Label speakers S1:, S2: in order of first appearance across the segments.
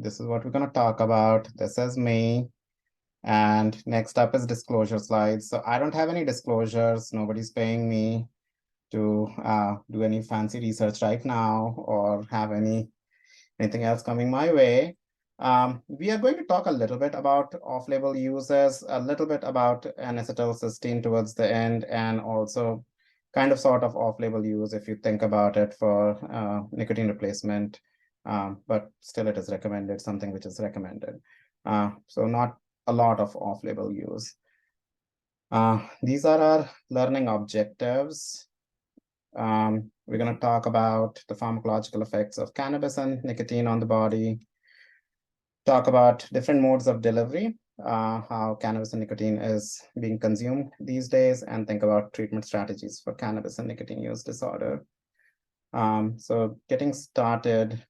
S1: This is what we're going to talk about. This is me. And next up is disclosure slides. So I don't have any disclosures. Nobody's paying me to do any fancy research right now or have anything else coming my way. We are going to talk a little bit about off-label uses, a little bit about N-acetylcysteine towards the end, and also kind of sort of off-label use if you think about it for nicotine replacement, but still it is recommended, something which is recommended. So not a lot of off-label use. These are our learning objectives. We're going to talk about the pharmacological effects of cannabis and nicotine on the body, talk about different modes of delivery, how cannabis and nicotine is being consumed these days, and think about treatment strategies for cannabis and nicotine use disorder. So getting started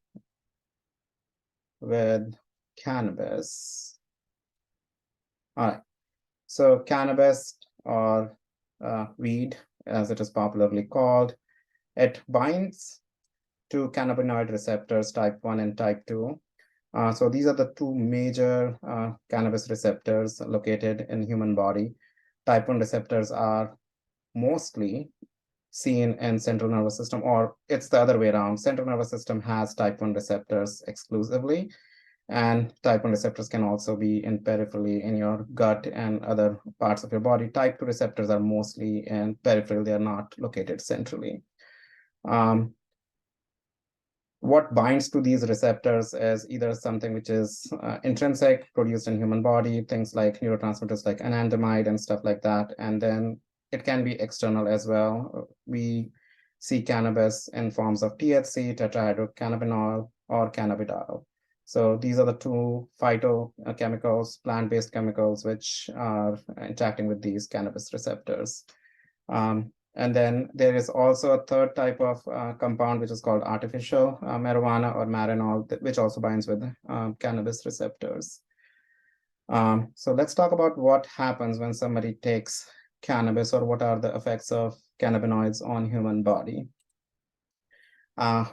S1: with cannabis. All right, so cannabis or weed, as it is popularly called, it binds to cannabinoid receptors type 1 and type 2. So these are the two major cannabis receptors located in human body. Type 1 receptors are mostly seen in central nervous system, or it's the other way around. Central nervous system has type 1 receptors exclusively, and type 1 receptors can also be in peripherally in your gut and other parts of your body. Type 2 receptors are mostly in peripheral. They are not located centrally. What binds to these receptors is either something which is intrinsic, produced in human body, things like neurotransmitters like anandamide and stuff like that. And then it can be external as well. We see cannabis in forms of THC, tetrahydrocannabinol, or cannabidiol. So these are the two phytochemicals, plant-based chemicals, which are interacting with these cannabis receptors. And then there is also a third type of compound, which is called artificial marijuana or marinol, which also binds with cannabis receptors. So let's talk about what happens when somebody takes cannabis, or what are the effects of cannabinoids on human body.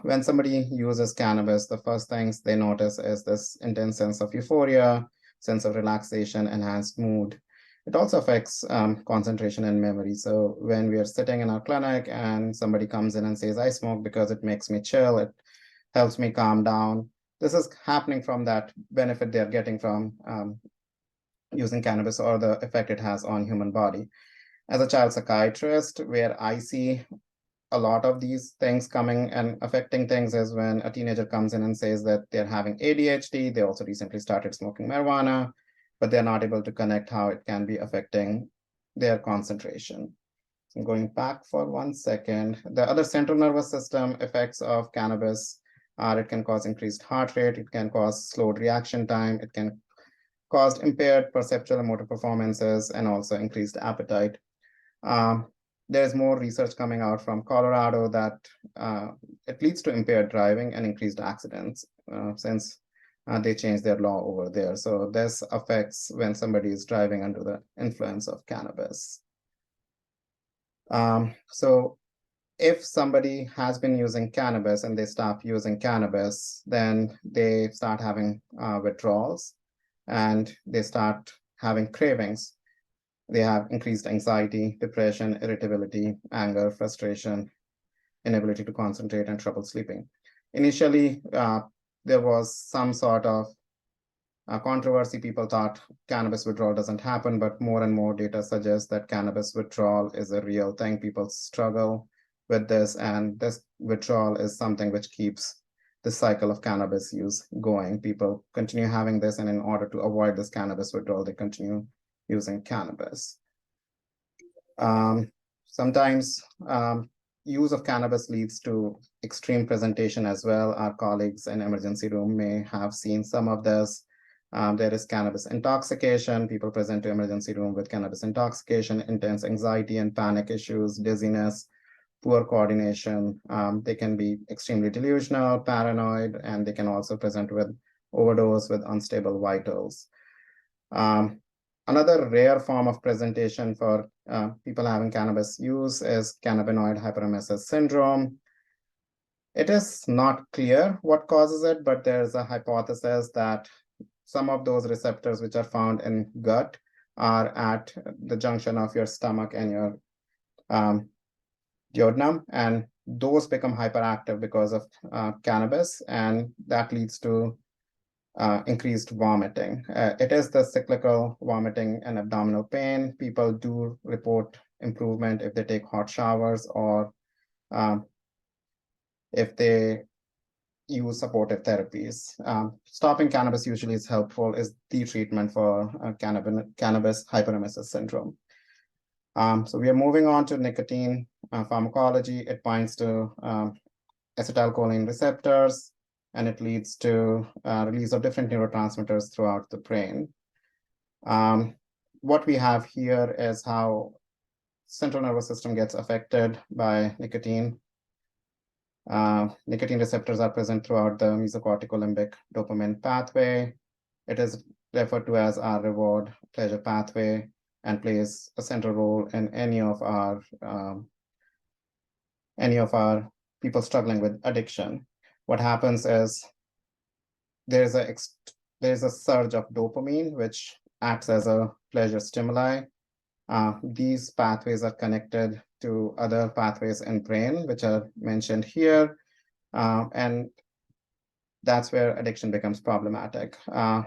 S1: When somebody uses cannabis, the first things they notice is this intense sense of euphoria, sense of relaxation, enhanced mood. It also affects concentration and memory. So when we are sitting in our clinic and somebody comes in and says, I smoke because it makes me chill, it helps me calm down. This is happening from that benefit they're getting from using cannabis, or the effect it has on human body. As a child psychiatrist, where I see a lot of these things coming and affecting things is when a teenager comes in and says that they're having ADHD. They also recently started smoking marijuana, but they're not able to connect how it can be affecting their concentration. So I'm going back for 1 second. The other central nervous system effects of cannabis are it can cause increased heart rate, it can cause slowed reaction time, it can cause impaired perceptual and motor performances, and also increased appetite. There's more research coming out from Colorado that it leads to impaired driving and increased accidents since they changed their law over there. So this affects when somebody is driving under the influence of cannabis. So if somebody has been using cannabis and they stop using cannabis, then they start having withdrawals and they start having cravings. They have increased anxiety, depression, irritability, anger, frustration, inability to concentrate, and trouble sleeping. Initially, there was some sort of controversy. People thought cannabis withdrawal doesn't happen, but more and more data suggests that cannabis withdrawal is a real thing. People struggle with this, and this withdrawal is something which keeps the cycle of cannabis use going. People continue having this, and in order to avoid this cannabis withdrawal, they continue using cannabis. Sometimes use of cannabis leads to extreme presentation as well. Our colleagues in emergency room may have seen some of this. There is cannabis intoxication. People present to emergency room with cannabis intoxication, intense anxiety and panic issues, dizziness, poor coordination. They can be extremely delusional, paranoid, and they can also present with overdose with unstable vitals. Another rare form of presentation for people having cannabis use is cannabinoid hyperemesis syndrome. It is not clear what causes it, but there's a hypothesis that some of those receptors which are found in gut are at the junction of your stomach and your duodenum, and those become hyperactive because of cannabis, and that leads to increased vomiting. It is the cyclical vomiting and abdominal pain. People do report improvement if they take hot showers or if they use supportive therapies. Stopping cannabis usually is helpful, is the treatment for cannabis hyperemesis syndrome. So we are moving on to nicotine pharmacology. It binds to acetylcholine receptors, and it leads to release of different neurotransmitters throughout the brain. What we have here is how central nervous system gets affected by nicotine. Nicotine receptors are present throughout the mesocorticolimbic dopamine pathway. It is referred to as our reward pleasure pathway and plays a central role in any of our people struggling with addiction. What happens is there's a surge of dopamine, which acts as a pleasure stimuli. These pathways are connected to other pathways in brain, which are mentioned here. And that's where addiction becomes problematic.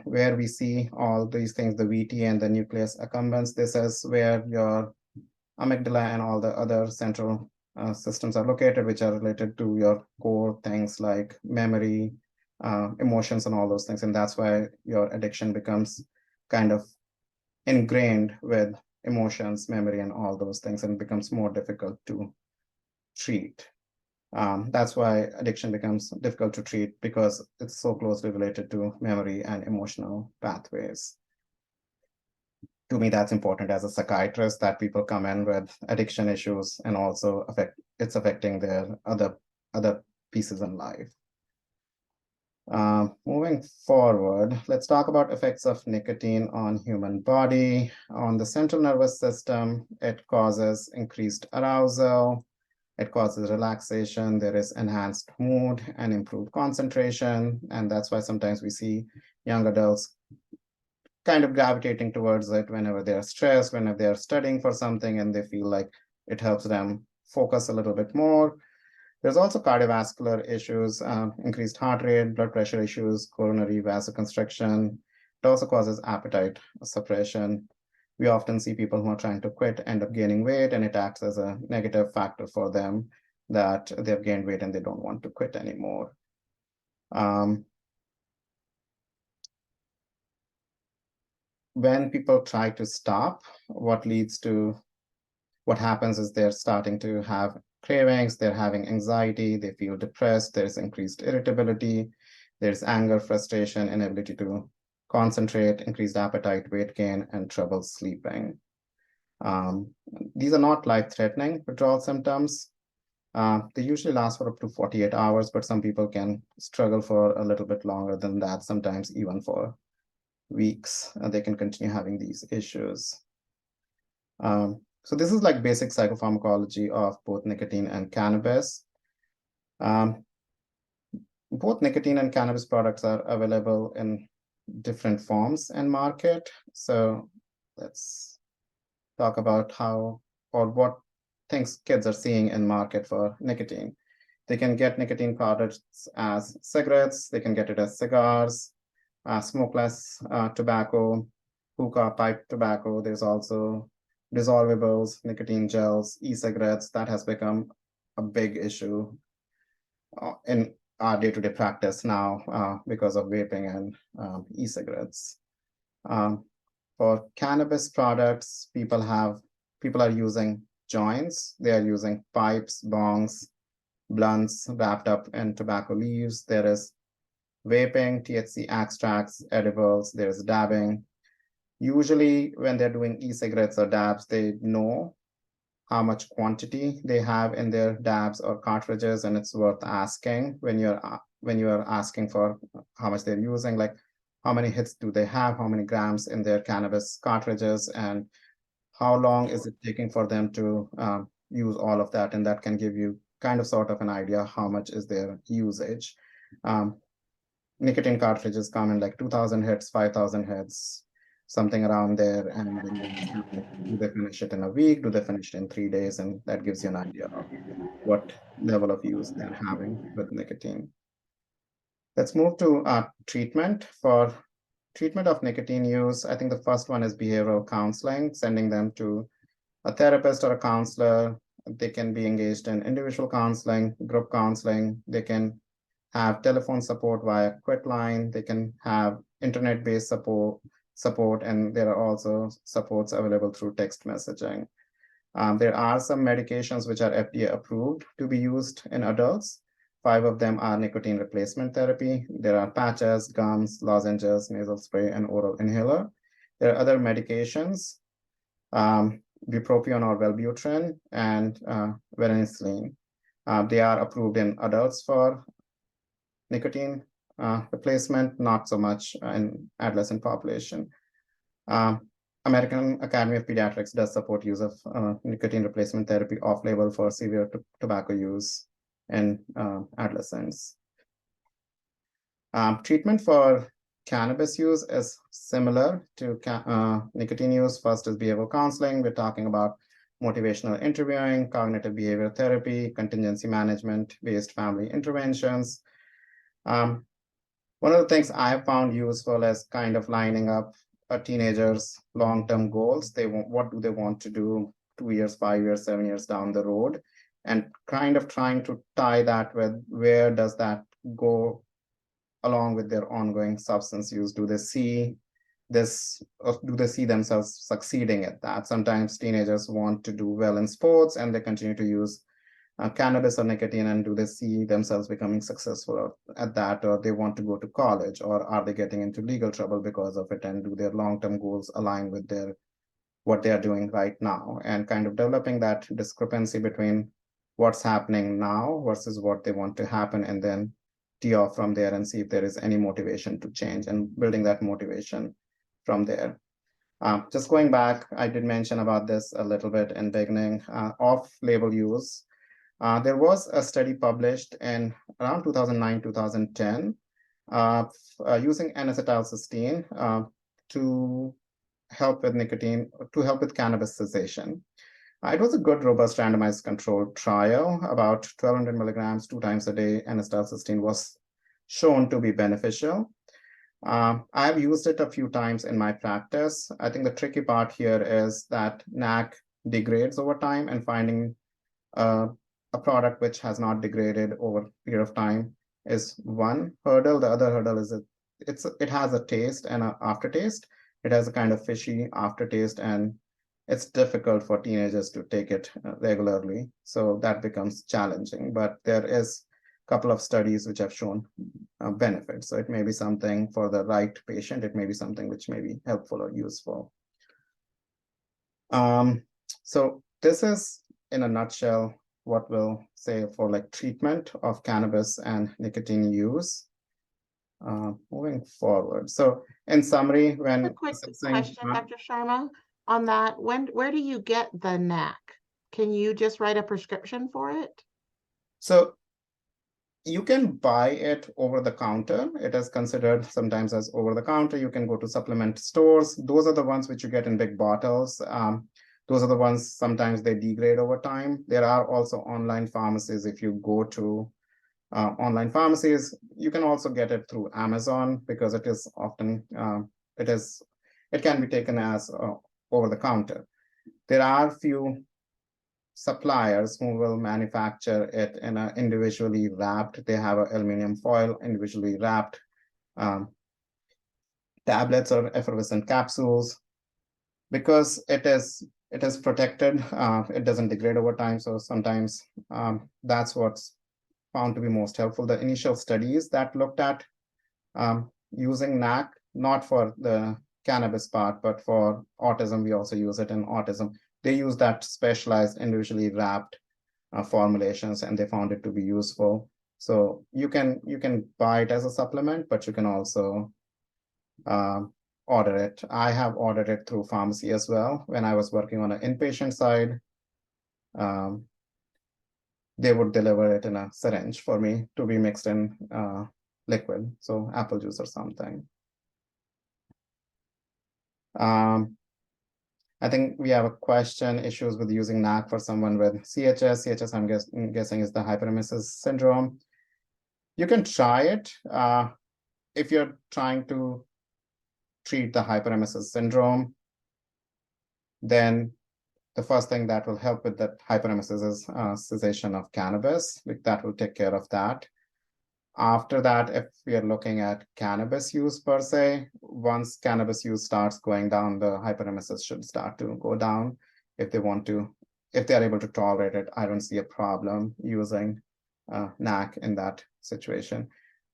S1: Where we see all these things, the VT and the nucleus accumbens, this is where your amygdala and all the other central systems are located, which are related to your core things like memory, emotions, and all those things. And that's why your addiction becomes kind of ingrained with emotions, memory, and all those things, and becomes more difficult to treat. That's why addiction becomes difficult to treat, because it's so closely related to memory and emotional pathways. To me, that's important as a psychiatrist, that people come in with addiction issues and also it's affecting their other pieces in life. Moving forward, let's talk about effects of nicotine on human body. On the central nervous system, it causes increased arousal, it causes relaxation, there is enhanced mood and improved concentration, and that's why sometimes we see young adults kind of gravitating towards it whenever they're stressed, whenever they're studying for something, and they feel like it helps them focus a little bit more. There's also cardiovascular issues, increased heart rate, blood pressure issues, coronary vasoconstriction. It also causes appetite suppression. We often see people who are trying to quit end up gaining weight, and it acts as a negative factor for them, that they've gained weight and they don't want to quit anymore. When people try to stop, what happens is they're starting to have cravings, they're having anxiety, they feel depressed, there's increased irritability, there's anger, frustration, inability to concentrate, increased appetite, weight gain, and trouble sleeping. These are not life-threatening withdrawal symptoms. They usually last for up to 48 hours, but some people can struggle for a little bit longer than that, sometimes even for weeks, and they can continue having these issues. So this is like basic psychopharmacology of both nicotine and cannabis. Both nicotine and cannabis products are available in different forms and market. So let's talk about how or what things kids are seeing in market for nicotine. They can get nicotine products as cigarettes, they can get it as cigars, smokeless tobacco, hookah, pipe tobacco. There's also dissolvables, nicotine gels, e-cigarettes. That has become a big issue in our day-to-day practice now because of vaping and e-cigarettes. For cannabis products, people are using joints. They are using pipes, bongs, blunts wrapped up in tobacco leaves. There is vaping, THC extracts, edibles, there's dabbing. Usually when they're doing e-cigarettes or dabs, they know how much quantity they have in their dabs or cartridges, and it's worth asking when you're asking for how much they're using, like how many hits do they have, how many grams in their cannabis cartridges, and how long is it taking for them to use all of that, and that can give you kind of sort of an idea how much is their usage. Nicotine cartridges come in like 2,000 hits, 5,000 hits, something around there. And then do they finish it in a week? Do they finish it in 3 days? And that gives you an idea of what level of use they're having with nicotine. Let's move to treatment. For treatment of nicotine use, I think the first one is behavioral counseling, sending them to a therapist or a counselor. They can be engaged in individual counseling, group counseling. They can have telephone support via Quitline. They can have internet-based support, and there are also supports available through text messaging. There are some medications which are FDA approved to be used in adults. 5 of them are nicotine replacement therapy. There are patches, gums, lozenges, nasal spray, and oral inhaler. There are other medications, bupropion or Wellbutrin, and varenicline. They are approved in adults for nicotine replacement, not so much in adolescent population. American Academy of Pediatrics does support use of nicotine replacement therapy off-label for severe tobacco use in adolescents. Treatment for cannabis use is similar to nicotine use. First is behavioral counseling. We're talking about motivational interviewing, cognitive behavior therapy, contingency management, based family interventions. One of the things I have found useful is kind of lining up a teenager's long-term goals. What do they want to do 2 years, 5 years, 7 years down the road, and kind of trying to tie that with where does that go along with their ongoing substance use. Do they see this, or do they see themselves succeeding at that? Sometimes teenagers want to do well in sports and they continue to use cannabis or nicotine, and do they see themselves becoming successful at that, or they want to go to college, or are they getting into legal trouble because of it, and do their long-term goals align with what they are doing right now, and kind of developing that discrepancy between what's happening now versus what they want to happen, and then tee off from there and see if there is any motivation to change, and building that motivation from there. Just going back, I did mention about this a little bit in beginning, off-label use. There was a study published in around 2009, 2010, using N-acetylcysteine to help with nicotine, to help with cannabis cessation. It was a good, robust, randomized controlled trial. About 1,200 milligrams 2 times a day, N-acetylcysteine was shown to be beneficial. I've used it a few times in my practice. I think the tricky part here is that NAC degrades over time, and finding a product which has not degraded over a period of time is one hurdle. The other hurdle is it has a taste and an aftertaste. It has a kind of fishy aftertaste, and it's difficult for teenagers to take it regularly. So that becomes challenging. But there is a couple of studies which have shown benefits. So it may be something for the right patient. It may be something which may be helpful or useful. So this is, in a nutshell, what we'll say for like treatment of cannabis and nicotine use. Moving forward. So in summary, when
S2: a quick question, Dr. Sharma, on that, where do you get the NAC? Can you just write a prescription for it?
S1: So you can buy it over the counter. It is considered sometimes as over the counter. You can go to supplement stores. Those are the ones which you get in big bottles. Those are the ones, sometimes they degrade over time. There are also online pharmacies. If you go to online pharmacies, you can also get it through Amazon, because it is often, it can be taken as over the counter. There are few suppliers who will manufacture it in a individually wrapped. They have an aluminum foil, individually wrapped tablets or effervescent capsules. Because it is protected, it doesn't degrade over time. So sometimes that's what's found to be most helpful. The initial studies that looked at using NAC, not for the cannabis part, but for autism, we also use it in autism. They use that specialized, individually wrapped formulations, and they found it to be useful. So you can buy it as a supplement, but you can also order it. I have ordered it through pharmacy as well when I was working on an inpatient side. they would deliver it in a syringe for me to be mixed in liquid, so apple juice or something. I think we have a question, issues with using NAC for someone with CHS. CHS, I'm guessing, is the hyperemesis syndrome. You can try it if you're trying to treat the hyperemesis syndrome. Then the first thing that will help with that hyperemesis is cessation of cannabis. That will take care of that. After that, if we are looking at cannabis use per se, once cannabis use starts going down, the hyperemesis should start to go down. If they want to, if they are able to tolerate it, I don't see a problem using NAC in that situation.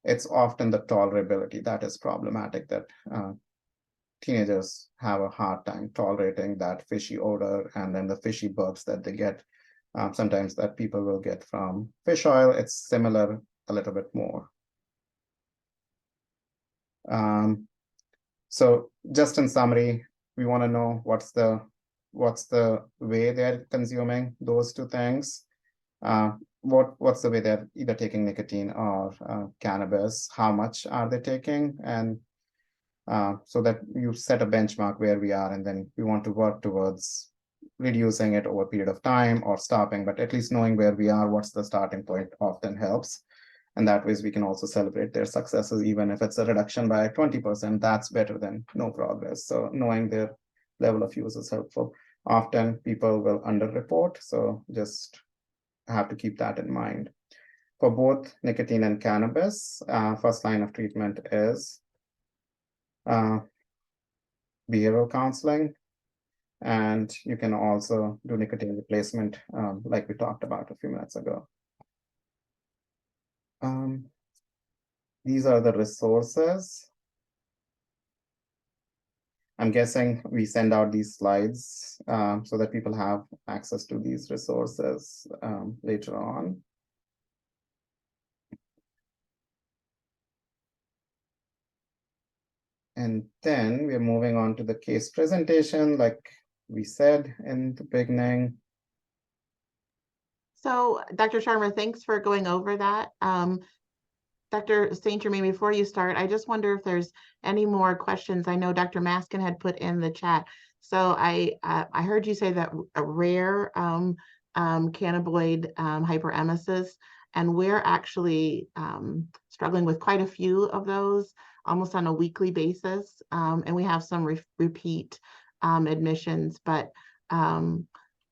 S1: It's often the tolerability that is problematic, that teenagers have a hard time tolerating that fishy odor and then the fishy burps that they get. Sometimes that people will get from fish oil. It's similar a little bit more. So just in summary, we want to know what's the way they're consuming those two things. What's the way they're either taking nicotine or cannabis? How much are they taking? And so that you set a benchmark where we are, and then we want to work towards reducing it over a period of time or stopping, but at least knowing where we are, what's the starting point often helps. And that ways we can also celebrate their successes, even if it's a reduction by 20%, that's better than no progress. So knowing their level of use is helpful. Often people will underreport, so just have to keep that in mind. For both nicotine and cannabis, first line of treatment is behavioral counseling. And you can also do nicotine replacement, like we talked about a few minutes ago. These are the resources. I'm guessing we send out these slides so that people have access to these resources later on. And then we're moving on to the case presentation, like we said in the beginning.
S2: So, Dr. Sharma, thanks for going over that. Dr. St. Germain, before you start, I just wonder if there's any more questions. I know Dr. Maskin had put in the chat. So I heard you say that a rare cannabinoid hyperemesis, and we're actually struggling with quite a few of those almost on a weekly basis. And we have some repeat admissions, but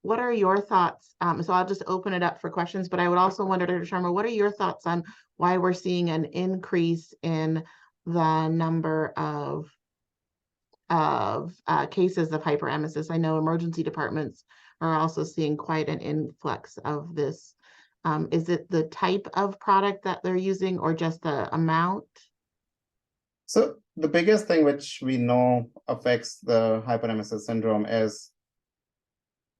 S2: what are your thoughts? So I'll just open it up for questions, but I would also wonder, Dr. Sharma, what are your thoughts on why we're seeing an increase in the number of cases of hyperemesis? I know emergency departments are also seeing quite an influx of this. Is it the type of product that they're using or just the amount?
S1: So the biggest thing which we know affects the hyperemesis syndrome is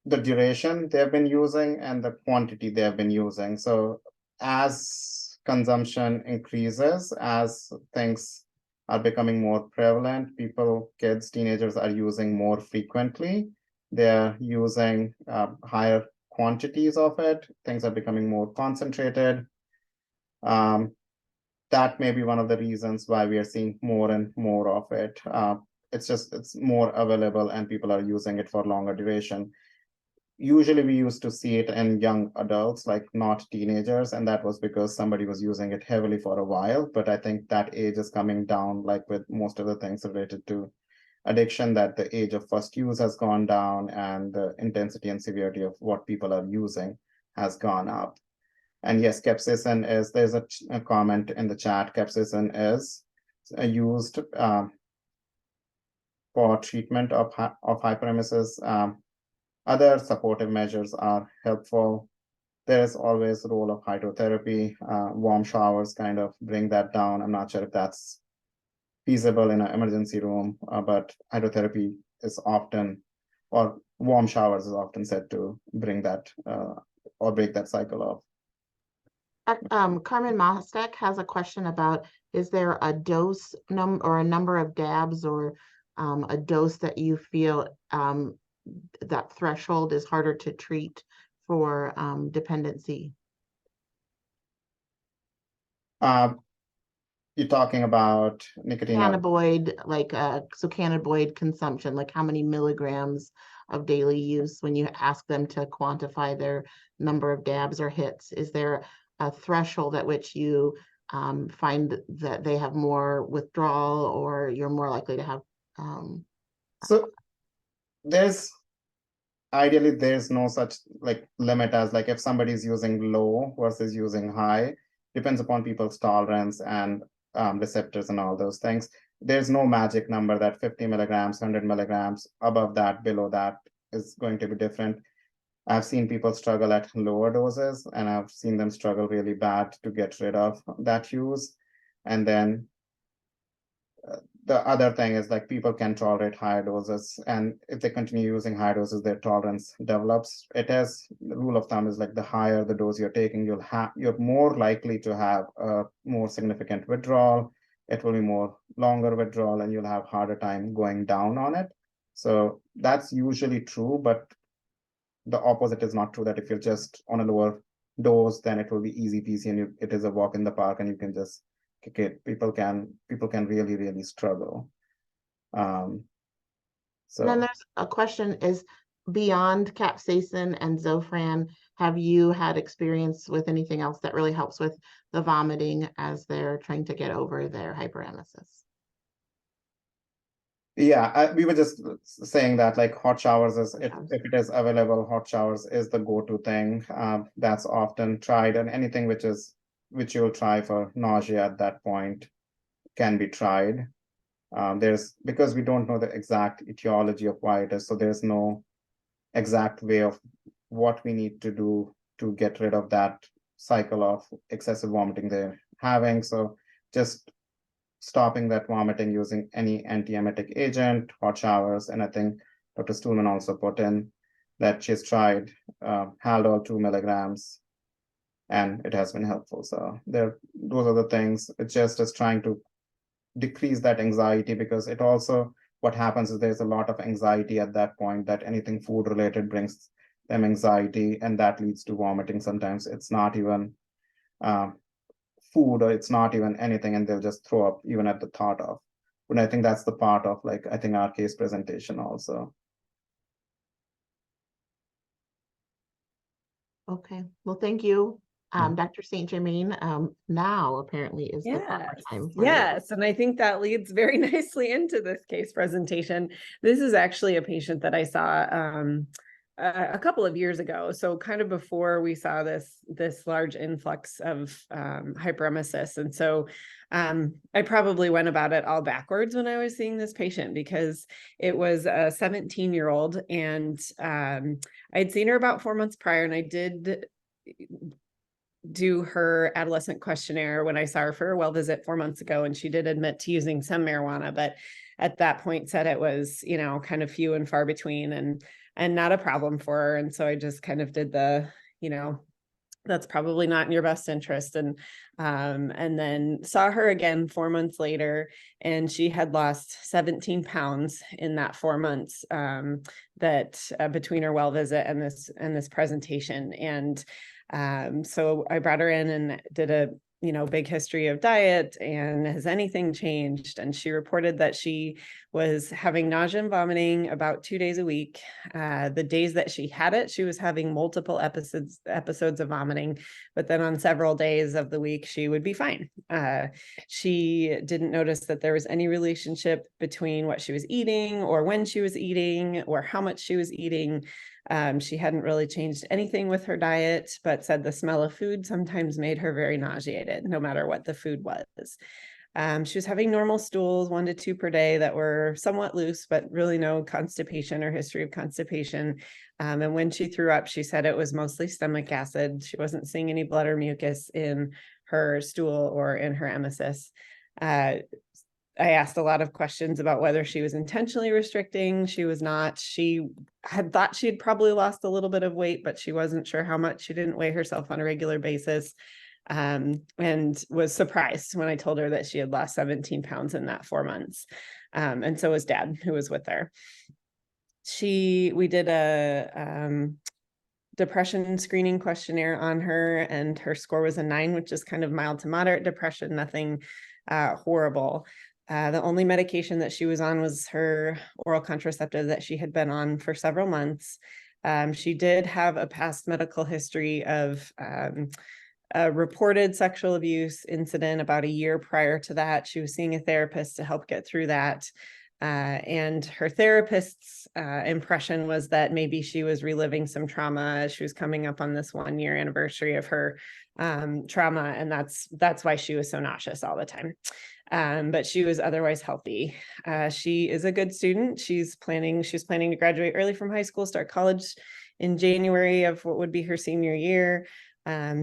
S1: the duration they've been using and the quantity they have been using. So as consumption increases, as things are becoming more prevalent, people, kids, teenagers are using more frequently. They're using higher quantities of it. Things are becoming more concentrated. That may be one of the reasons why we are seeing more and more of it. It's more available and people are using it for longer duration. Usually we used to see it in young adults, like not teenagers, and that was because somebody was using it heavily for a while. But I think that age is coming down, like with most of the things related to addiction, that the age of first use has gone down and the intensity and severity of what people are using has gone up. And yes, capsaicin is, there's a comment in the chat, capsaicin is used for treatment of hyperemesis. Other supportive measures are helpful. There is always the role of hydrotherapy. Warm showers kind of bring that down. I'm not sure if that's feasible in an emergency room, but hydrotherapy is often, or warm showers is often said to bring that or break that cycle off.
S2: Carmen Mostek has a question about, is there a dose or a number of dabs or a dose that you feel that threshold is harder to treat for dependency?
S1: You're talking about nicotine.
S2: Cannabinoid, like so cannabinoid consumption, like how many milligrams of daily use when you ask them to quantify their number of dabs or hits? Is there a threshold at which you find that they have more withdrawal, or you're more likely to have
S1: So ideally there's no such like limit as like if somebody is using low versus using high, depends upon people's tolerance and receptors and all those things. There's no magic number that 50 milligrams, 100 milligrams, above that, below that is going to be different. I've seen people struggle at lower doses, and I've seen them struggle really bad to get rid of that use. And then the other thing is like people can tolerate higher doses, and if they continue using high doses, their tolerance develops. It is the rule of thumb is like the higher the dose you're taking, you're more likely to have a more significant withdrawal. It will be more longer withdrawal, and you'll have harder time going down on it. So that's usually true, but the opposite is not true, that if you're just on a lower dose, then it will be easy peasy and it is a walk in the park and you can just kick it. People can really, really struggle.
S2: And then there's a question is, beyond capsaicin and Zofran, have you had experience with anything else that really helps with the vomiting as they're trying to get over their hyperemesis?
S1: Yeah, we were just saying that like hot showers is, if it is available, hot showers is the go-to thing. That's often tried, and anything which you'll try for nausea at that point can be tried. Because we don't know the exact etiology of why it is, so there's no exact way of what we need to do to get rid of that cycle of excessive vomiting they're having. So just stopping that vomiting using any antiemetic agent, hot showers, and I think Dr. Stuhlman also put in that she's tried Haldol 2 milligrams, and it has been helpful. So those are the things. It's just as trying to decrease that anxiety, because it also, what happens is there's a lot of anxiety at that point, that anything food related brings them anxiety, and that leads to vomiting. Sometimes it's not even food, or it's not even anything, and they'll just throw up even at the thought of. But I think that's the part of like, I think our case presentation also.
S2: Okay, well, thank you. Dr. St. Germain, now apparently is the proper time for
S3: yes, and I think that leads very nicely into this case presentation. This is actually a patient that I saw a couple of years ago, so kind of before we saw this large influx of hyperemesis. And so I probably went about it all backwards when I was seeing this patient, because it was a 17-year-old, and I'd seen her about 4 months prior, and I did do her adolescent questionnaire when I saw her for a well visit 4 months ago, and she did admit to using some marijuana, but at that point said it was, kind of few and far between, and not a problem for her. And so I just kind of did the, that's probably not in your best interest. And then saw her again 4 months later, and she had lost 17 pounds in that 4 months between her well visit and this presentation. And so I brought her in and did a big history of diet, and has anything changed? And she reported that she was having nausea and vomiting about 2 days a week. The days that she had it, she was having multiple episodes of vomiting, but then on several days of the week, she would be fine. She didn't notice that there was any relationship between what she was eating, or when she was eating, or how much she was eating. She hadn't really changed anything with her diet, but said the smell of food sometimes made her very nauseated, no matter what the food was. She was having normal stools, 1 to 2 per day, that were somewhat loose, but really no constipation or history of constipation. And when she threw up, she said it was mostly stomach acid. She wasn't seeing any blood or mucus in her stool or in her emesis. I asked a lot of questions about whether she was intentionally restricting. She was not. She had thought she had probably lost a little bit of weight, but she wasn't sure how much. She didn't weigh herself on a regular basis, and was surprised when I told her that she had lost 17 pounds in that 4 months. And so was Dad, who was with her. We did a depression screening questionnaire on her, and her score was a 9, which is kind of mild to moderate depression, nothing horrible. The only medication that she was on was her oral contraceptive that she had been on for several months. She did have a past medical history of a reported sexual abuse incident about a year prior to that. She was seeing a therapist to help get through that. And her therapist's impression was that maybe she was reliving some trauma as she was coming up on this 1-year anniversary of her trauma. And that's why she was so nauseous all the time. But she was otherwise healthy. She is a good student. She was planning to graduate early from high school, start college in January of what would be her senior year.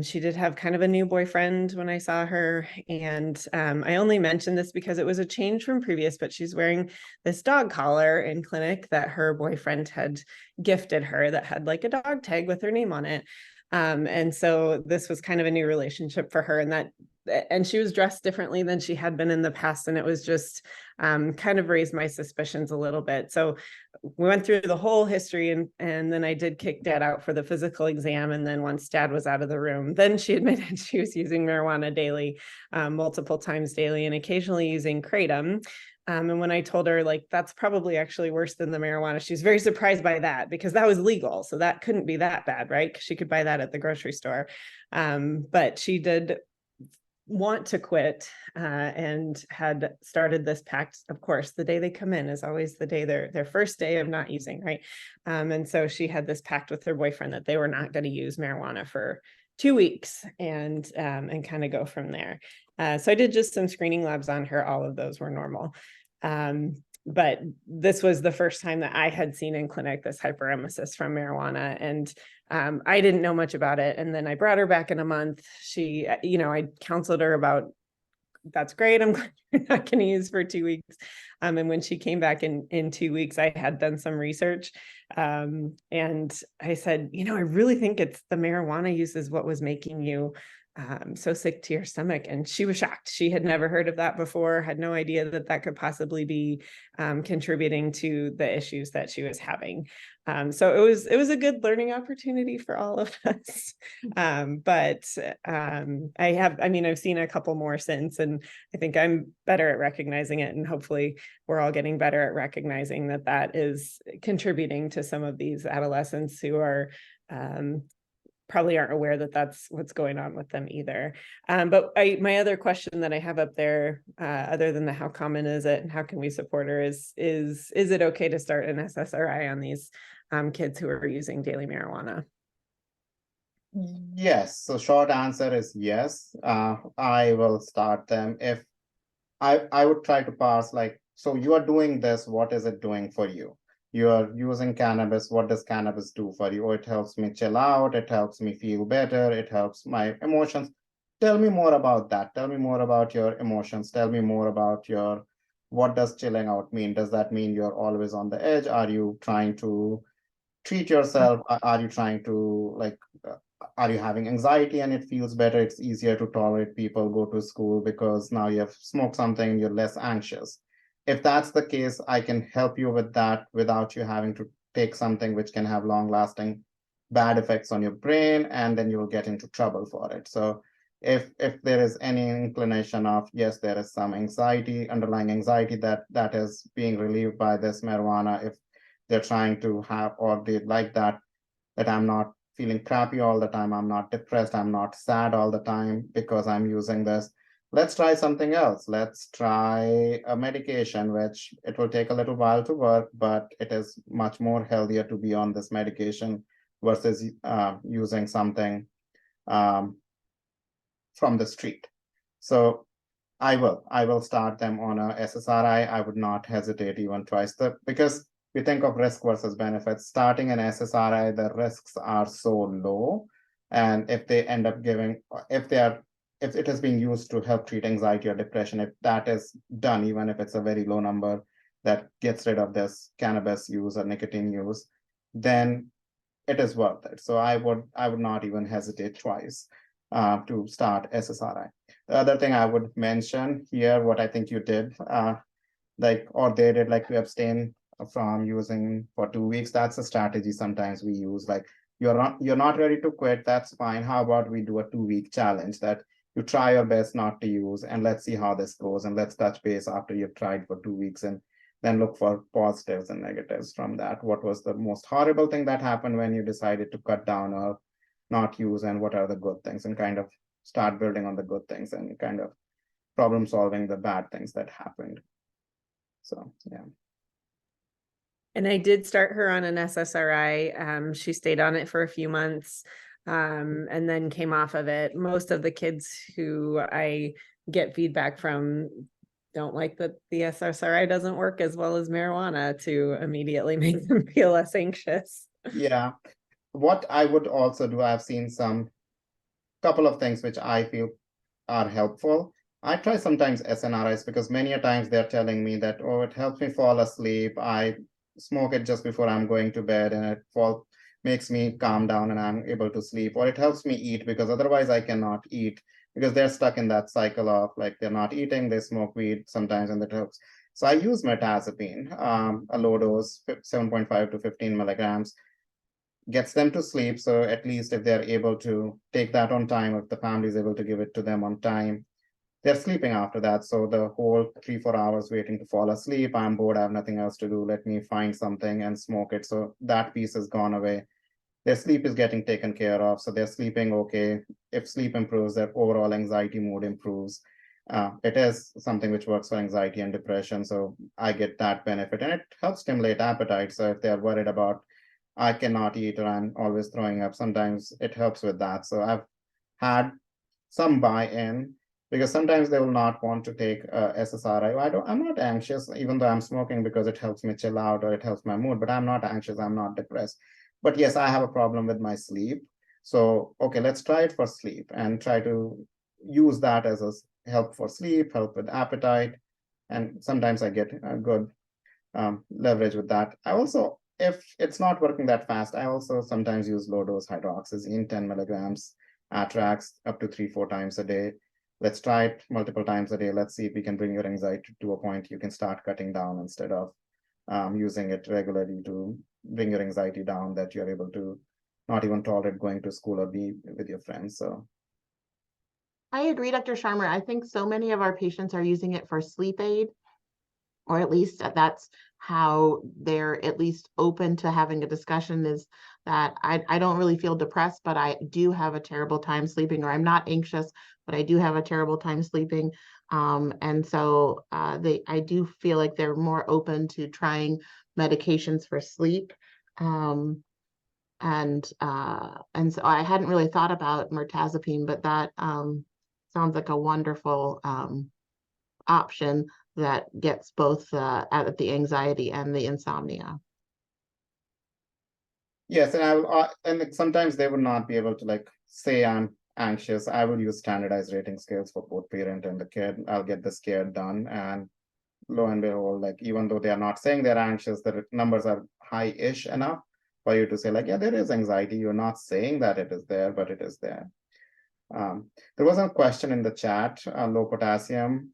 S3: She did have kind of a new boyfriend when I saw her. And I only mentioned this because it was a change from previous, but she's wearing this dog collar in clinic that her boyfriend had gifted her that had like a dog tag with her name on it. And so this was kind of a new relationship for her, and she was dressed differently than she had been in the past. And it was just kind of raised my suspicions a little bit. So we went through the whole history, and then I did kick Dad out for the physical exam. And then once Dad was out of the room, then she admitted she was using marijuana daily, multiple times daily, and occasionally using kratom. And when I told her, like, that's probably actually worse than the marijuana, she was very surprised by that, because that was legal. So that couldn't be that bad, right? Because she could buy that at the grocery store. But she did want to quit and had started this pact. Of course, the day they come in is always the day, their first day of not using, right? And so she had this pact with her boyfriend that they were not going to use marijuana for 2 weeks and kind of go from there. So I did just some screening labs on her. All of those were normal. But this was the first time that I had seen in clinic this hyperemesis from marijuana, and I didn't know much about it. And then I brought her back in a month. She, I counseled her about, that's great, I'm glad you're not going to use for 2 weeks. And when she came back in 2 weeks, I had done some research. And I said, I really think it's the marijuana use is what was making you so sick to your stomach. And she was shocked. She had never heard of that before, had no idea that could possibly be contributing to the issues that she was having. So it was a good learning opportunity for all of us. But I've seen a couple more since, and I think I'm better at recognizing it. And hopefully we're all getting better at recognizing that is contributing to some of these adolescents who are probably aren't aware that that's what's going on with them either. But my other question that I have up there, other than the how common is it and how can we support her, is it okay to start an SSRI on these kids who are using daily marijuana?
S1: Yes. So short answer is yes. I will start them. If I would try to parse, like, so you are doing this, what is it doing for you? You are using cannabis. What does cannabis do for you? Oh, it helps me chill out. It helps me feel better. It helps my emotions. Tell me more about that. Tell me more about your emotions. Tell me more about what does chilling out mean? Does that mean you're always on the edge? Are you trying to treat yourself? Are you trying to, like, are you having anxiety and it feels better? It's easier to tolerate people, go to school because now you have smoked something, you're less anxious. If that's the case, I can help you with that without you having to take something which can have long-lasting bad effects on your brain, and then you will get into trouble for it. So if there is any inclination of, yes, there is some anxiety, underlying anxiety that is being relieved by this marijuana, if they're trying to have, or they like that I'm not feeling crappy all the time, I'm not depressed, I'm not sad all the time because I'm using this, let's try something else. Let's try a medication, which it will take a little while to work, but it is much more healthier to be on this medication versus using something from the street. So I will start them on a SSRI. I would not hesitate even twice, because we think of risk versus benefits. Starting an SSRI, the risks are so low, and if they end up giving, if it is being used to help treat anxiety or depression, if that is done, even if it's a very low number that gets rid of this cannabis use or nicotine use, then it is worth it. So I would not even hesitate twice to start SSRI. The other thing I would mention here, what I think you did, or they did, like, to abstain from using for 2 weeks. That's a strategy sometimes we use. Like, you're not ready to quit, that's fine. How about we do a 2-week challenge that you try your best not to use, and let's see how this goes, and let's touch base after you've tried for 2 weeks, and then look for positives and negatives from that. What was the most horrible thing that happened when you decided to cut down or not use, and what are the good things, and kind of start building on the good things and kind of problem solving the bad things that happened. So yeah.
S3: And I did start her on an SSRI. She stayed on it for a few months, and then came off of it. Most of the kids who I get feedback from don't like that the SSRI doesn't work as well as marijuana to immediately make them feel less anxious.
S1: Yeah. What I would also do, I've seen some couple of things which I feel are helpful. I try sometimes SNRIs because many a times they're telling me that, oh, it helps me fall asleep. I smoke it just before I'm going to bed, and it makes me calm down and I'm able to sleep. Or it helps me eat because otherwise I cannot eat, because they're stuck in that cycle of like they're not eating, they smoke weed sometimes, and that helps. So I use mirtazapine, a low dose, 7.5 to 15 milligrams, gets them to sleep. So at least if they're able to take that on time, if the family is able to give it to them on time, they're sleeping after that. So the whole 3-4 hours waiting to fall asleep, I'm bored, I have nothing else to do, let me find something and smoke it. So that piece has gone away. Their sleep is getting taken care of, so they're sleeping okay. If sleep improves, their overall anxiety mood improves. It is something which works for anxiety and depression, so I get that benefit, and it helps stimulate appetite. So if they're worried about I cannot eat or I'm always throwing up, sometimes it helps with that. So I've had some buy-in, because sometimes they will not want to take SSRI. I'm not anxious, even though I'm smoking, because it helps me chill out or it helps my mood, but I'm not anxious, I'm not depressed. But yes, I have a problem with my sleep. So, okay, let's try it for sleep and try to use that as a help for sleep, help with appetite. And sometimes I get a good leverage with that. I also, if it's not working that fast, I also sometimes use low dose hydroxyzine, 10 milligrams, Atrax, up to 3-4 times a day. Let's try it multiple times a day. Let's see if we can bring your anxiety to a point you can start cutting down instead of using it regularly to bring your anxiety down, that you're able to not even tolerate going to school or be with your friends. So
S2: I agree, Dr. Sharma. I think so many of our patients are using it for sleep aid, or at least that's how they're at least open to having a discussion, is that I don't really feel depressed, but I do have a terrible time sleeping, or I'm not anxious, but I do have a terrible time sleeping. And so I do feel like they're more open to trying medications for sleep. And so I hadn't really thought about mirtazapine, but that sounds like a wonderful option that gets both at the anxiety and the insomnia.
S1: yes, and and sometimes they would not be able to like say I'm anxious. I will use standardized rating scales for both parent and the kid. I'll get the scale done, and lo and behold, like even though they are not saying they're anxious, the numbers are high-ish enough for you to say like, yeah, there is anxiety. You're not saying that it is there, but it is there. There was a question in the chat, low potassium.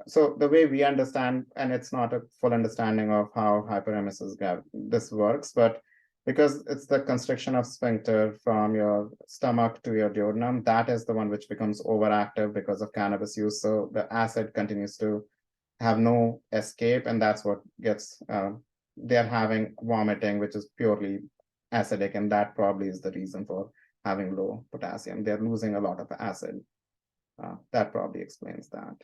S1: So the way we understand, and it's not a full understanding of how hyperemesis this works, but because it's the constriction of sphincter from your stomach to your duodenum, that is the one which becomes overactive because of cannabis use. So the acid continues to have no escape, and that's what gets, they're having vomiting, which is purely acidic, and that probably is the reason for having low potassium. They're losing a lot of acid. That probably explains that.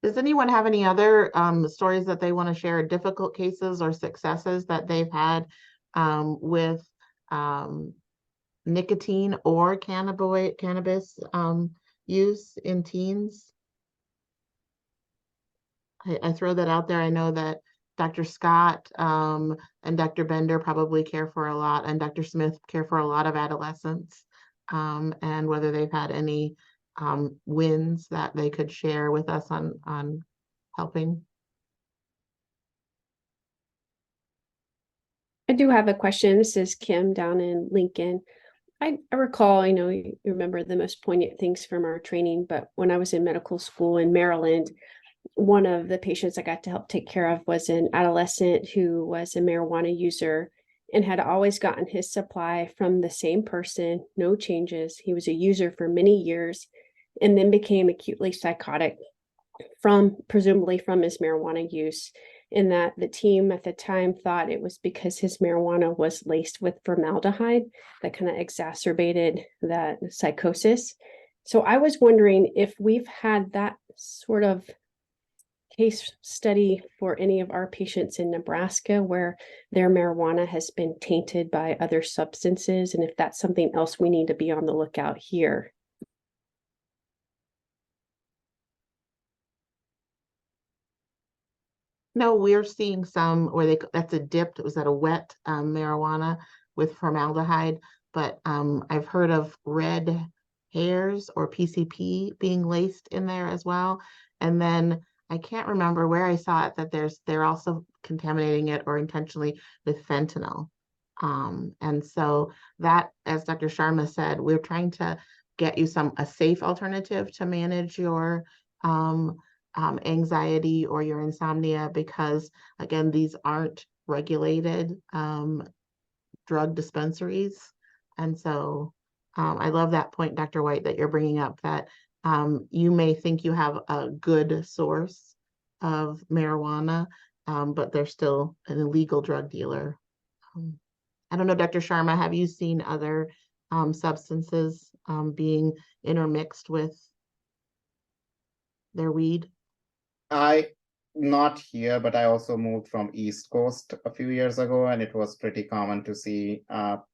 S2: Does anyone have any other stories that they want to share, difficult cases or successes that they've had with nicotine or cannabis use in teens? I throw that out there. I know that Dr. Scott and Dr. Bender probably care for a lot, and Dr. Smith care for a lot of adolescents, and whether they've had any wins that they could share with us on helping.
S4: I do have a question. This is Kim down in Lincoln. I recall, I know you remember the most poignant things from our training, but when I was in medical school in Maryland, one of the patients I got to help take care of was an adolescent who was a marijuana user and had always gotten his supply from the same person, no changes. He was a user for many years and then became acutely psychotic presumably from his marijuana use, in that the team at the time thought it was because his marijuana was laced with formaldehyde that kind of exacerbated that psychosis. So I was wondering if we've had that sort of case study for any of our patients in Nebraska where their marijuana has been tainted by other substances, and if that's something else we need to be on the lookout here.
S2: No, we're seeing some where that's a dipped, it was at a wet marijuana with formaldehyde, but I've heard of red hairs or PCP being laced in there as well. And then I can't remember where I saw it that they're also contaminating it or intentionally with fentanyl. And so that, as Dr. Sharma said, we're trying to get you a safe alternative to manage your anxiety or your insomnia, because again, these aren't regulated drug dispensaries. And so I love that point, Dr. White, that you're bringing up, that you may think you have a good source of marijuana, but they're still an illegal drug dealer. I don't know, Dr. Sharma, have you seen other substances being intermixed with their weed?
S1: Not here, but I also moved from East Coast a few years ago, and it was pretty common to see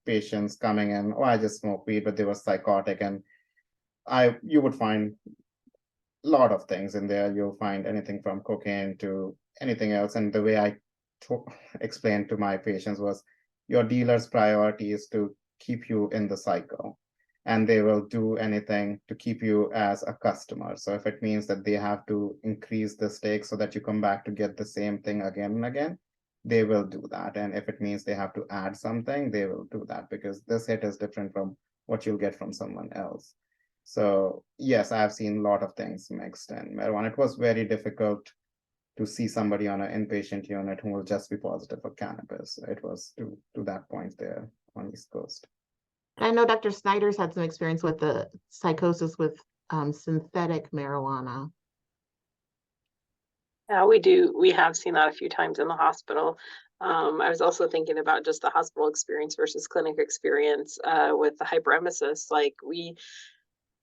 S1: patients coming in, oh, I just smoke weed, but they were psychotic, and you would find a lot of things in there. You'll find anything from cocaine to anything else. And the way I explained to my patients was, your dealer's priority is to keep you in the cycle, and they will do anything to keep you as a customer. So if it means that they have to increase the stakes so that you come back to get the same thing again and again, they will do that. And if it means they have to add something, they will do that, because this hit is different from what you'll get from someone else. So yes, I've seen a lot of things mixed in marijuana. It was very difficult to see somebody on an inpatient unit who will just be positive for cannabis. It was to that point there on East Coast.
S2: I know Dr. Snyder's had some experience with the psychosis with synthetic marijuana.
S5: Yeah, we do. We have seen that a few times in the hospital. I was also thinking about just the hospital experience versus clinic experience with the hyperemesis. Like, we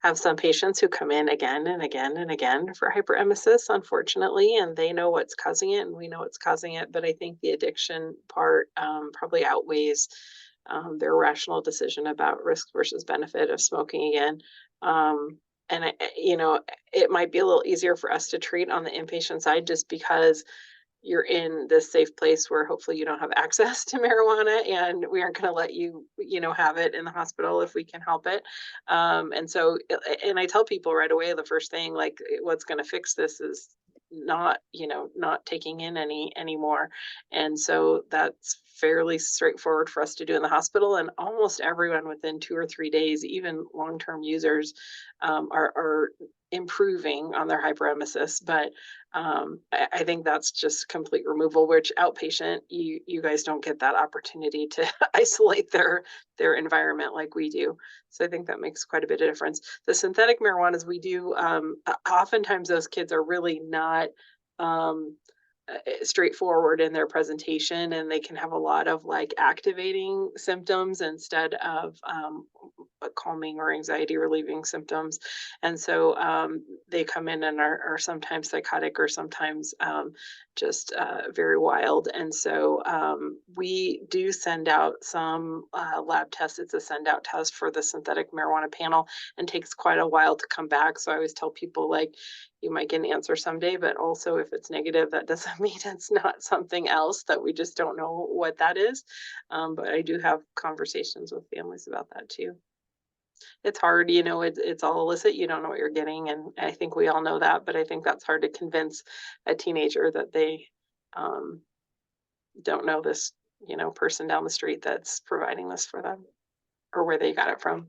S5: have some patients who come in again and again and again for hyperemesis, unfortunately, and they know what's causing it and we know what's causing it. But I think the addiction part probably outweighs their rational decision about risk versus benefit of smoking again. And it might be a little easier for us to treat on the inpatient side just because you're in this safe place where hopefully you don't have access to marijuana, and we aren't going to let you, have it in the hospital if we can help it. And I tell people right away, the first thing, like, what's going to fix this is not taking in anymore. And so that's fairly straightforward for us to do in the hospital. And almost everyone within 2 or 3 days, even long-term users, are improving on their hyperemesis. But I think that's just complete removal, which outpatient, you guys don't get that opportunity to isolate their environment like we do. So I think that makes quite a bit of difference. The synthetic marijuanas we do, oftentimes those kids are really not straightforward in their presentation, and they can have a lot of like activating symptoms instead of calming or anxiety relieving symptoms. And so they come in and are sometimes psychotic or sometimes just very wild. And so we do send out some lab tests. It's a send out test for the synthetic marijuana panel, and takes quite a while to come back. So I always tell people, like, you might get an answer someday, but also if it's negative, that doesn't mean it's not something else, that we just don't know what that is. But I do have conversations with families about that too. It's hard, it's all illicit. You don't know what you're getting. And I think we all know that, but I think that's hard to convince a teenager that they don't know this, person down the street that's providing this for them, or where they got it from.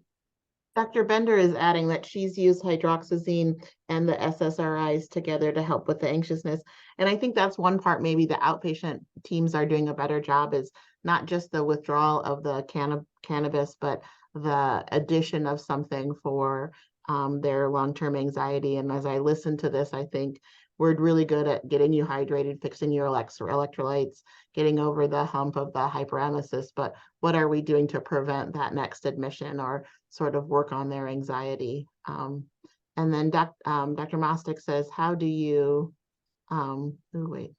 S2: Dr. Bender is adding that she's used hydroxyzine and the SSRIs together to help with the anxiousness. And I think that's one part maybe the outpatient teams are doing a better job, is not just the withdrawal of the cannabis, but the addition of something for their long-term anxiety. And as I listen to this, I think we're really good at getting you hydrated, fixing your electrolytes, getting over the hump of the hyperemesis, but what are we doing to prevent that next admission or sort of work on their anxiety? And then Dr. Mostic says, how do you, wait,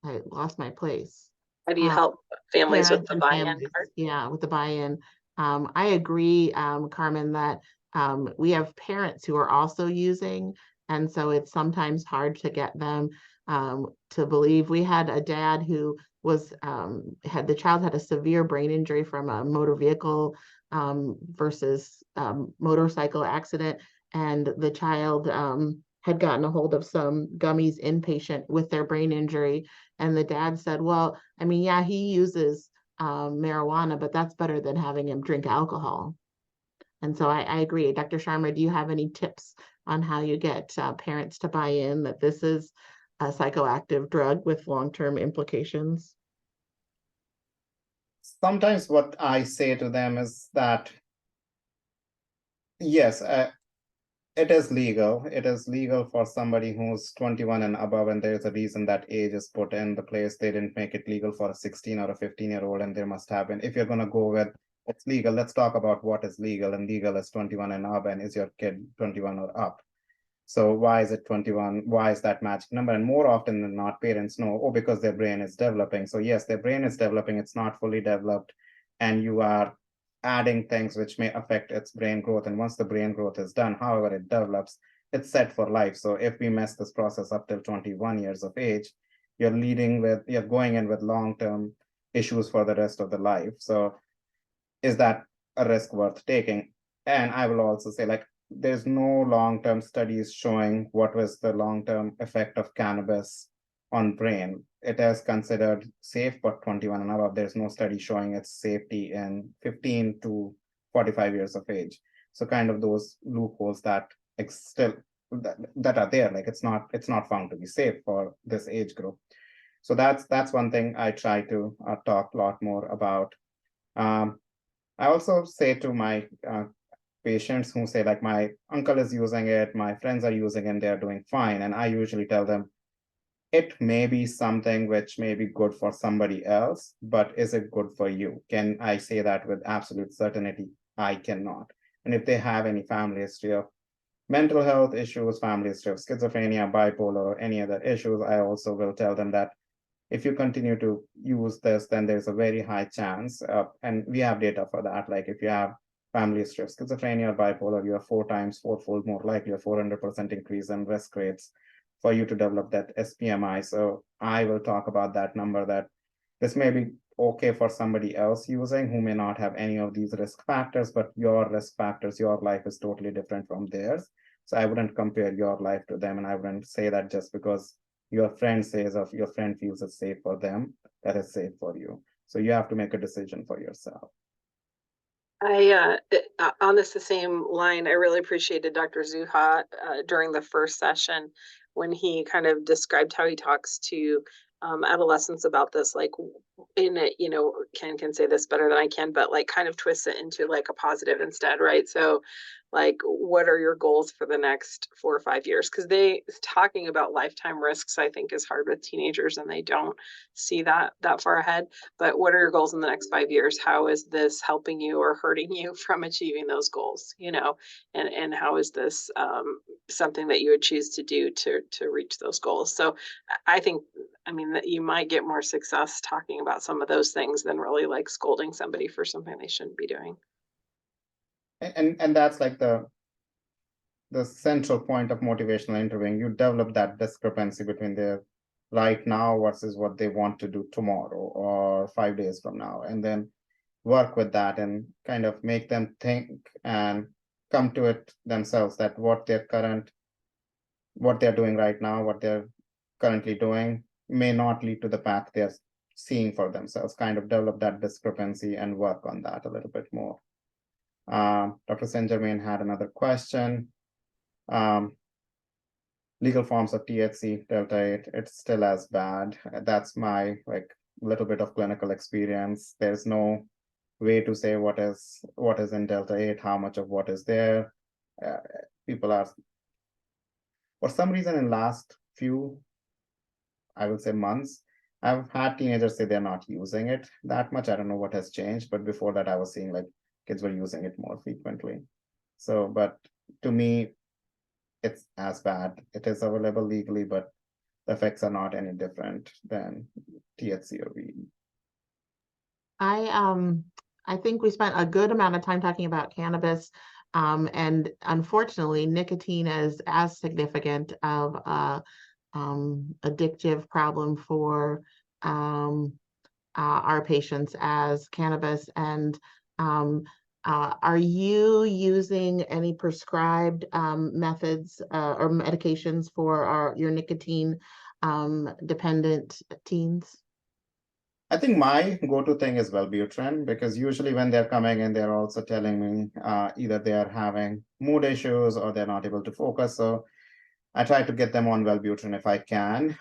S2: I lost my place.
S5: How do you help families with
S2: Parents
S5: the
S2: and
S5: buy-in
S2: families,
S5: part?
S2: yeah, with the buy-in. I agree, Carmen, that we have parents who are also using, and so it's sometimes hard to get them to believe. We had a dad who was the child had a severe brain injury from a motor vehicle versus motorcycle accident, and the child had gotten a hold of some gummies inpatient with their brain injury, and the dad said, well, I mean, yeah, he uses marijuana, but that's better than having him drink alcohol. And so I agree. Dr. Sharma, do you have any tips on how you get parents to buy in that this is a psychoactive drug with long-term implications?
S1: Sometimes what I say to them is that, yes, it is legal. It is legal for somebody who's 21 and above, and there's a reason that age is put in the place. They didn't make it legal for a 16 or a 15-year-old, and there must have been. If you're going to go with it's legal, let's talk about what is legal. And legal is 21 and up, and is your kid 21 or up? So why is it 21? Why is that magic number? And more often than not, parents know, oh, because their brain is developing. So yes, their brain is developing. It's not fully developed, and you are adding things which may affect its brain growth. And once the brain growth is done, however it develops, it's set for life. So if we mess this process up till 21 years of age, you're going in with long-term issues for the rest of the life. So is that a risk worth taking? And I will also say, like, there's no long-term studies showing what was the long-term effect of cannabis on brain. It is considered safe for 21 and above. There's no study showing its safety in 15 to 45 years of age. So kind of those loopholes that still that are there, like it's not found to be safe for this age group. So that's one thing I try to talk a lot more about. I also say to my patients who say, like, my uncle is using it, my friends are using it, and they're doing fine. And I usually tell them, it may be something which may be good for somebody else, but is it good for you? Can I say that with absolute certainty? I cannot. And if they have any family history of mental health issues, family history of schizophrenia, bipolar, or any other issues, I also will tell them that if you continue to use this, then there's a very high chance, and we have data for that. Like if you have family history of schizophrenia or bipolar, you are fourfold more likely, a 400% increase in risk rates for you to develop that SPMI. So I will talk about that number, that this may be okay for somebody else using who may not have any of these risk factors, but your risk factors, your life is totally different from theirs. So I wouldn't compare your life to them, and I wouldn't say that just because your friend says or your friend feels it's safe for them, that is safe for you. So you have to make a decision for yourself.
S5: On the same line, I really appreciated Dr. Zuha during the first session when he kind of described how he talks to adolescents about this, like in it, Ken can say this better than I can, but like kind of twist it into like a positive instead, right? So like, what are your goals for the next 4 or 5 years? Because talking about lifetime risks, I think, is hard with teenagers, and they don't see that far ahead. But what are your goals in the next 5 years? How is this helping you or hurting you from achieving those goals? And how is this something that you would choose to do to reach those goals? So I think, that you might get more success talking about some of those things than really like scolding somebody for something they shouldn't be doing.
S1: And that's like the central point of motivational interviewing. You develop that discrepancy between their right now versus what they want to do tomorrow or 5 days from now, and then work with that and kind of make them think and come to it themselves, that what they're doing right now, what they're currently doing may not lead to the path they're seeing for themselves, kind of develop that discrepancy and work on that a little bit more. Dr. Saint Germain had another question. Legal forms of THC, Delta 8, it's still as bad. That's my little bit of clinical experience. There's no way to say what is in Delta 8, how much of what is there. People are, for some reason, in last few, I would say, months, I've had teenagers say they're not using it that much. I don't know what has changed, but before that I was seeing kids were using it more frequently. So, but to me, it's as bad. It is available legally, but the effects are not any different than THC or weed.
S2: I think we spent a good amount of time talking about cannabis, and unfortunately, nicotine is as significant of a addictive problem for our patients as cannabis. And are you using any prescribed methods or medications for your nicotine dependent teens?
S1: I think my go-to thing is Wellbutrin, because usually when they're coming in, they're also telling me either they are having mood issues or they're not able to focus. So I try to get them on Wellbutrin if I can,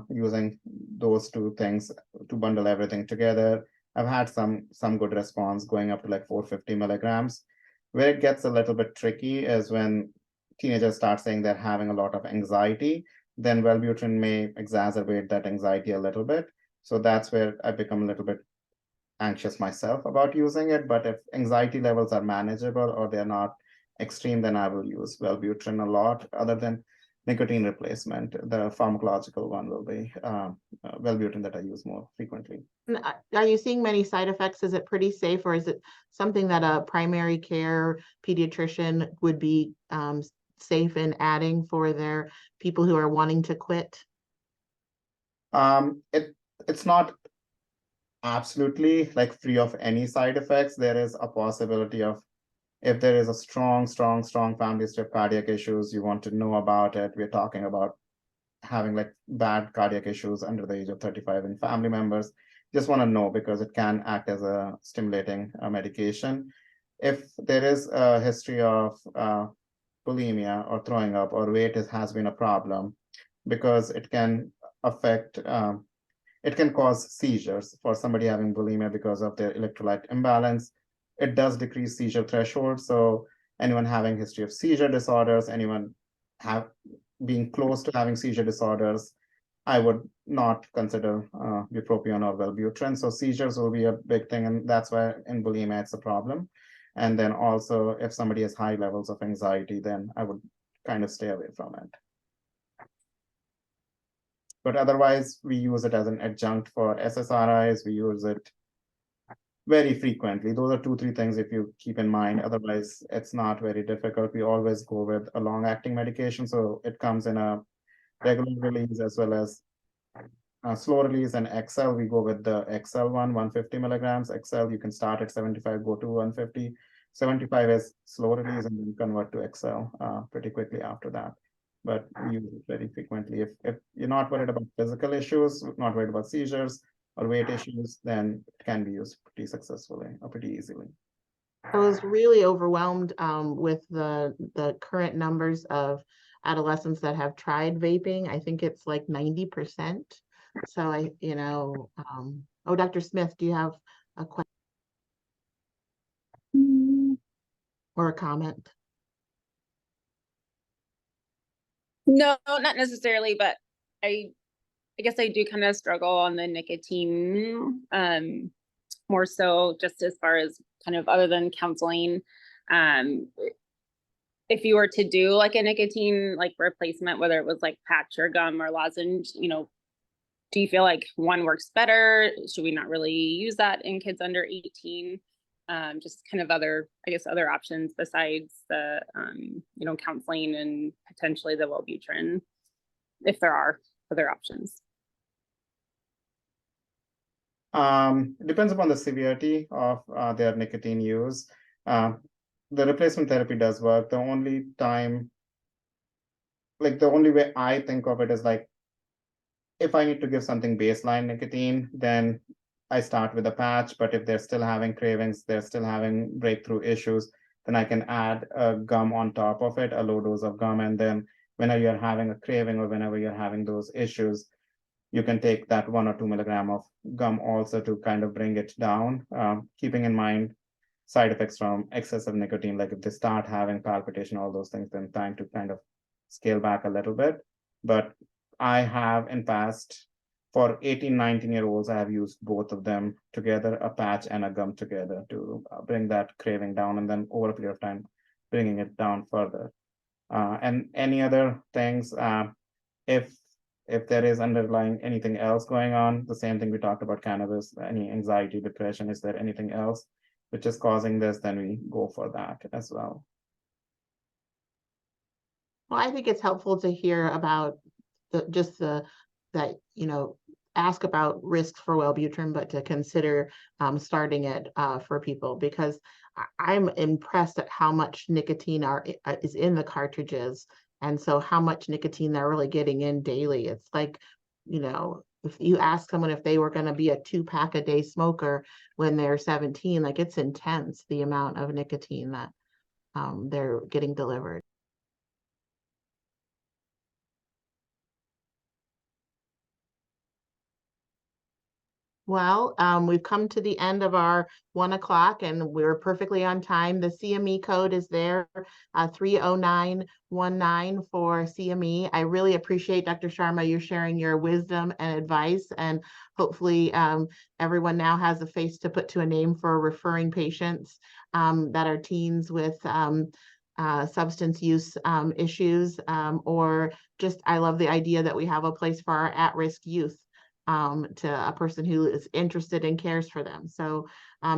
S1: using those two things to bundle everything together. I've had some good response going up to 450 milligrams. Where it gets a little bit tricky is when teenagers start saying they're having a lot of anxiety, then Wellbutrin may exacerbate that anxiety a little bit. So that's where I become a little bit anxious myself about using it. But if anxiety levels are manageable or they're not extreme, then I will use Wellbutrin a lot. Other than nicotine replacement, the pharmacological one will be Wellbutrin that I use more frequently.
S2: Are you seeing many side effects? Is it pretty safe, or is it something that a primary care pediatrician would be safe in adding for their people who are wanting to quit?
S1: It's not absolutely free of any side effects. There is a possibility of, if there is a strong family history of cardiac issues, you want to know about it. We're talking about having bad cardiac issues under the age of 35 in family members. Just want to know, because it can act as a stimulating medication. If there is a history of bulimia or throwing up, or weight has been a problem, because it can affect it can cause seizures for somebody having bulimia because of their electrolyte imbalance. It does decrease seizure threshold. So anyone having history of seizure disorders, anyone being close to having seizure disorders, I would not consider bupropion or Wellbutrin. So seizures will be a big thing, and that's why in bulimia it's a problem. And then also, if somebody has high levels of anxiety, then I would kind of stay away from it. But otherwise, we use it as an adjunct for SSRIs. We use it very frequently. Those are 2-3 things if you keep in mind. Otherwise, it's not very difficult. We always go with a long-acting medication. So it comes in a regular release as well as slow release. And XL, we go with the XL one, 150 milligrams. XL, you can start at 75, go to 150. 75 is slow release, and then convert to XL pretty quickly after that. But we use it very frequently. If you're not worried about physical issues, not worried about seizures or weight issues, then it can be used pretty successfully or pretty easily.
S2: I was really overwhelmed with the current numbers of adolescents that have tried vaping. I think it's 90%. So oh, Dr. Smith, do you have a question or a comment?
S6: No, not necessarily, but I guess I do kind of struggle on the nicotine, more so just as far as kind of other than counseling. If you were to do a nicotine replacement, whether it was patch or gum or lozenge, do you feel like one works better? Should we not really use that in kids under 18? Just kind of other options besides the, counseling and potentially the Wellbutrin, if there are other options.
S1: It depends upon the severity of their nicotine use. The replacement therapy does work. The only time, the only way I think of it is if I need to give something baseline nicotine, then I start with a patch. But if they're still having cravings, they're still having breakthrough issues, then I can add a gum on top of it, a low dose of gum. And then whenever you're having a craving or whenever you're having those issues, you can take that 1 or 2 milligram of gum also to kind of bring it down, keeping in mind side effects from excessive nicotine. Like if they start having palpitation, all those things, then time to kind of scale back a little bit. But I have in past, for 18, 19-year-olds, I have used both of them together, a patch and a gum together, to bring that craving down, and then over a period of time, bringing it down further. And any other things, if there is underlying anything else going on, the same thing we talked about cannabis, any anxiety, depression, is there anything else which is causing this, then we go for that as well.
S2: Well, I think it's helpful to hear about that, you know, ask about risks for Wellbutrin, but to consider starting it for people, because I'm impressed at how much nicotine is in the cartridges. And so how much nicotine they're really getting in daily. It's like, you know, if you ask someone if they were going to be a 2-pack a day smoker when they're 17, like it's intense, the amount of nicotine that they're getting delivered. Well, we've come to the end of our 1 o'clock and we're perfectly on time. The CME code is there, 30919 for CME. I really appreciate, Dr. Sharma, you sharing your wisdom and advice, and hopefully everyone now has a face to put to a name for referring patients that are teens with substance use issues, or just, I love the idea that we have a place for our at-risk youth, to a person who is interested and cares for them. So